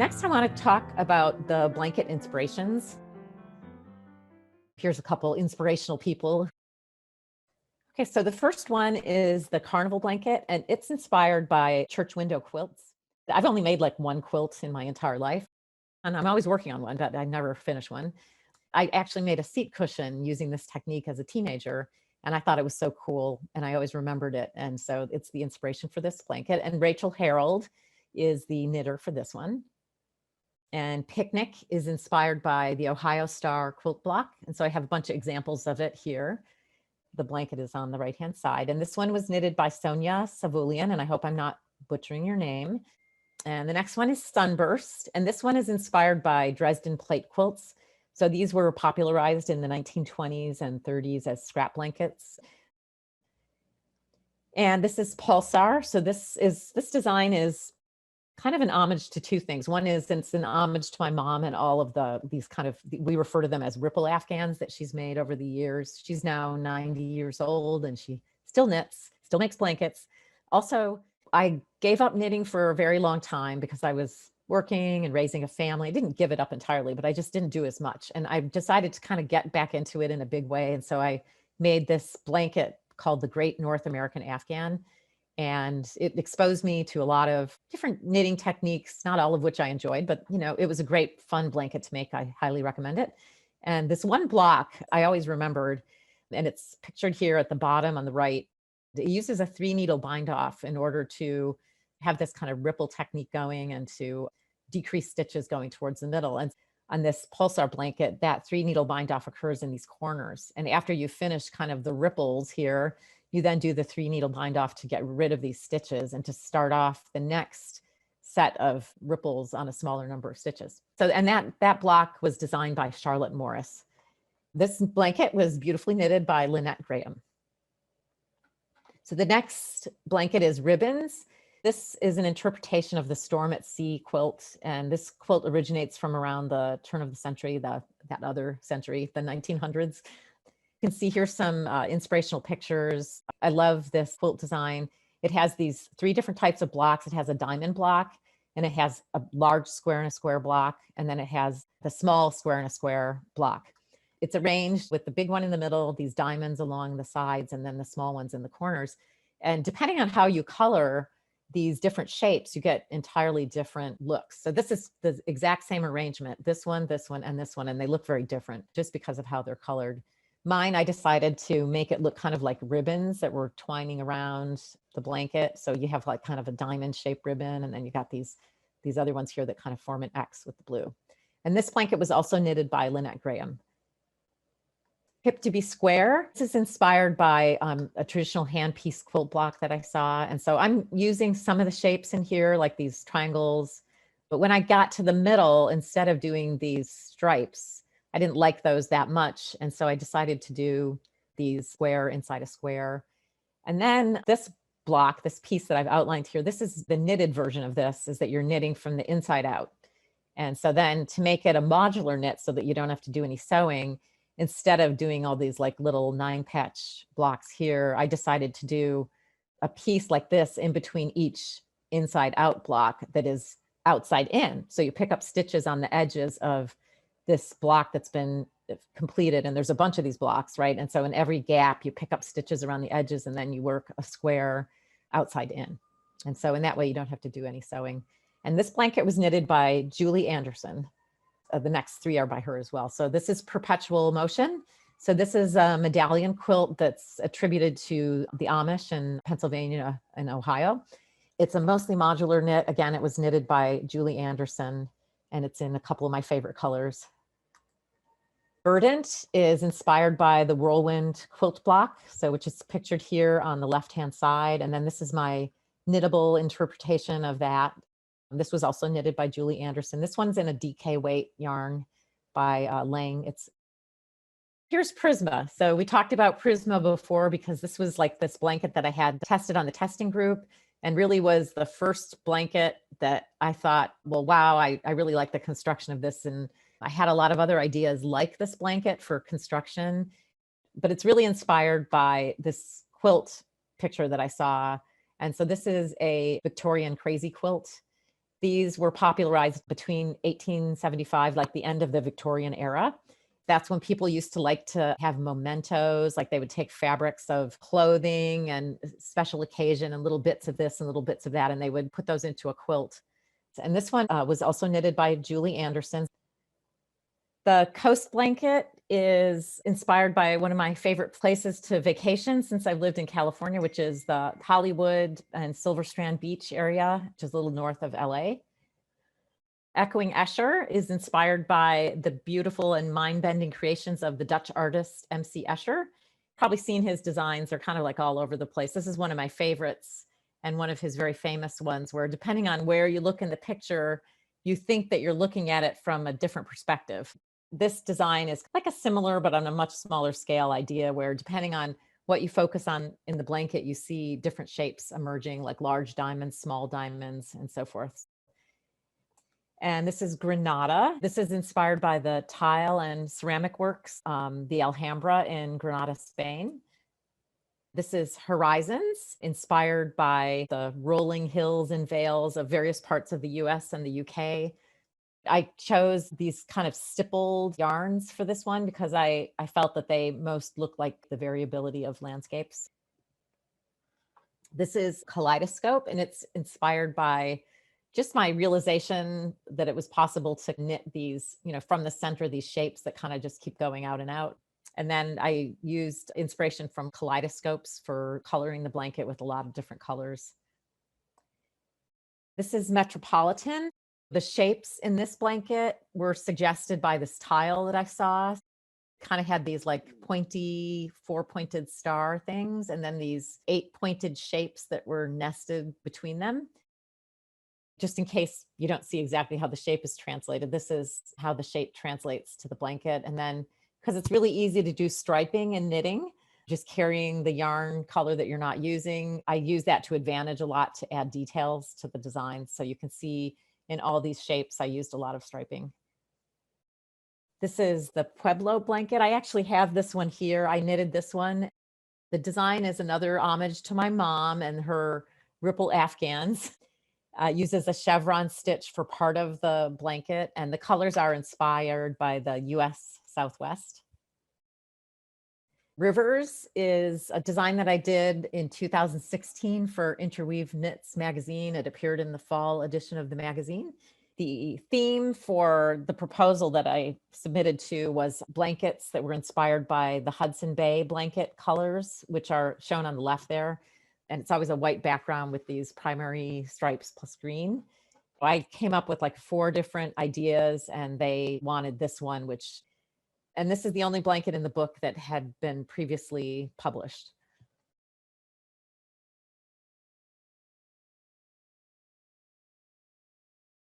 Next, I want to talk about the blanket inspirations. Here's a couple inspirational people. Okay, so the first one is the Carnival blanket, and it's inspired by church window quilts. I've only made like one quilt in my entire life, and I'm always working on one, but I never finish one. I actually made a seat cushion using this technique as a teenager, and I thought it was so cool, and I always remembered it. And so it's the inspiration for this blanket. And Rachel Harold is the knitter for this one. And Picnic is inspired by the Ohio Star quilt block. And so I have a bunch of examples of it here. The blanket is on the right-hand side. And this one was knitted by Sonia Savulian, and I hope I'm not butchering your name. And the next one is Sunburst. And this one is inspired by Dresden plate quilts. So these were popularized in the 1920s and 30s as scrap blankets. And this is Pulsar. So this design is kind of an homage to two things. One is it's an homage to my mom and all of these kind of, we refer to them as ripple Afghans that she's made over the years. She's now 90 years old and she still knits, still makes blankets. Also, I gave up knitting for a very long time because I was working and raising a family. I didn't give it up entirely, but I just didn't do as much. And I decided to kind of get back into it in a big way. And so I made this blanket called the Great North American Afghan. And it exposed me to a lot of different knitting techniques, not all of which I enjoyed, but it was a great fun blanket to make. I highly recommend it. And this one block I always remembered, and it's pictured here at the bottom on the right. It uses a 3-needle bind off in order to have this kind of ripple technique going and to decrease stitches going towards the middle. And on this Pulsar blanket, that 3-needle bind off occurs in these corners. And after you finish kind of the ripples here, you then do the 3-needle bind off to get rid of these stitches and to start off the next set of ripples on a smaller number of stitches. So, and that block was designed by Charlotte Morris. This blanket was beautifully knitted by Lynette Graham. So the next blanket is Ribbons. This is an interpretation of the Storm at Sea quilt. And this quilt originates from around the turn of the century, that other century, the 1900s. You can see here some inspirational pictures. I love this quilt design. It has these 3 different types of blocks. It has a diamond block, and it has a large square and a square block, and then it has the small square and a square block. It's arranged with the big one in the middle, these diamonds along the sides, and then the small ones in the corners. And depending on how you color these different shapes, you get entirely different looks. So this is the exact same arrangement, this one, and this one, and they look very different just because of how they're colored. Mine, I decided to make it look kind of like ribbons that were twining around the blanket. So you have like kind of a diamond shaped ribbon, and then you got these other ones here that kind of form an X with the blue. And this blanket was also knitted by Lynette Graham. Hip to be Square. This is inspired by a traditional handpiece quilt block that I saw. And so I'm using some of the shapes in here, like these triangles. But when I got to the middle, instead of doing these stripes, I didn't like those that much. And so I decided to do these square inside a square. And then this block, this piece that I've outlined here, this is the knitted version of this, is that you're knitting from the inside out. And so then to make it a modular knit so that you don't have to do any sewing, instead of doing all these like little 9-patch blocks here, I decided to do a piece like this in between each inside out block that is outside in. So you pick up stitches on the edges of this block that's been completed, and there's a bunch of these blocks, right? And so in every gap, you pick up stitches around the edges, and then you work a square outside in. And so in that way, you don't have to do any sewing. And this blanket was knitted by Julie Anderson. The next 3 are by her as well. So this is Perpetual Motion. So this is a medallion quilt that's attributed to the Amish in Pennsylvania and Ohio. It's a mostly modular knit. Again, it was knitted by Julie Anderson, and it's in a couple of my favorite colors. Verdant is inspired by the Whirlwind quilt block, so which is pictured here on the left-hand side. And then this is my knittable interpretation of that. This was also knitted by Julie Anderson. This one's in a DK weight yarn by Lang. Here's Prisma. So we talked about Prisma before because this was like this blanket that I had tested on the testing group, and really was the first blanket that I thought, well, wow, I really like the construction of this. And I had a lot of other ideas like this blanket for construction, but it's really inspired by this quilt picture that I saw. And so this is a Victorian crazy quilt. These were popularized between 1875, like the end of the Victorian era. That's when people used to like to have mementos, like they would take fabrics of clothing and special occasion and little bits of this and little bits of that, and they would put those into a quilt. And this one was also knitted by Julie Anderson. The coast blanket is inspired by one of my favorite places to vacation since I've lived in California, which is the Hollywood and Silver Strand Beach area, which is a little north of LA. Echoing Escher is inspired by the beautiful and mind-bending creations of the Dutch artist MC Escher. Probably seen his designs, they're kind of like all over the place. This is one of my favorites and one of his very famous ones where depending on where you look in the picture, you think that you're looking at it from a different perspective. This design is like a similar, but on a much smaller scale idea where depending on what you focus on in the blanket, you see different shapes emerging like large diamonds, small diamonds, and so forth. And this is Granada. This is inspired by the tile and ceramic works, the Alhambra in Granada, Spain. This is Horizons, inspired by the rolling hills and vales of various parts of the US and the UK. I chose these kind of stippled yarns for this one because I felt that they most look like the variability of landscapes. This is Kaleidoscope, and it's inspired by just my realization that it was possible to knit these, from the center, these shapes that kind of just keep going out and out. And then I used inspiration from kaleidoscopes for coloring the blanket with a lot of different colors. This is Metropolitan. The shapes in this blanket were suggested by this tile that I saw. Kind of had these like pointy, 4-pointed star things, and then these 8-pointed shapes that were nested between them. Just in case you don't see exactly how the shape is translated, this is how the shape translates to the blanket. And then, because it's really easy to do striping and knitting, just carrying the yarn color that you're not using, I use that to advantage a lot to add details to the design. So you can see in all these shapes, I used a lot of striping. This is the Pueblo blanket. I actually have this one here. I knitted this one. The design is another homage to my mom and her ripple Afghans. Uses a chevron stitch for part of the blanket, and the colors are inspired by the US Southwest. Rivers is a design that I did in 2016 for Interweave Knits magazine. It appeared in the fall edition of the magazine. The theme for the proposal that I submitted to was blankets that were inspired by the Hudson Bay blanket colors, which are shown on the left there. And it's always a white background with these primary stripes plus green. I came up with like 4 different ideas and they wanted this one, and this is the only blanket in the book that had been previously published.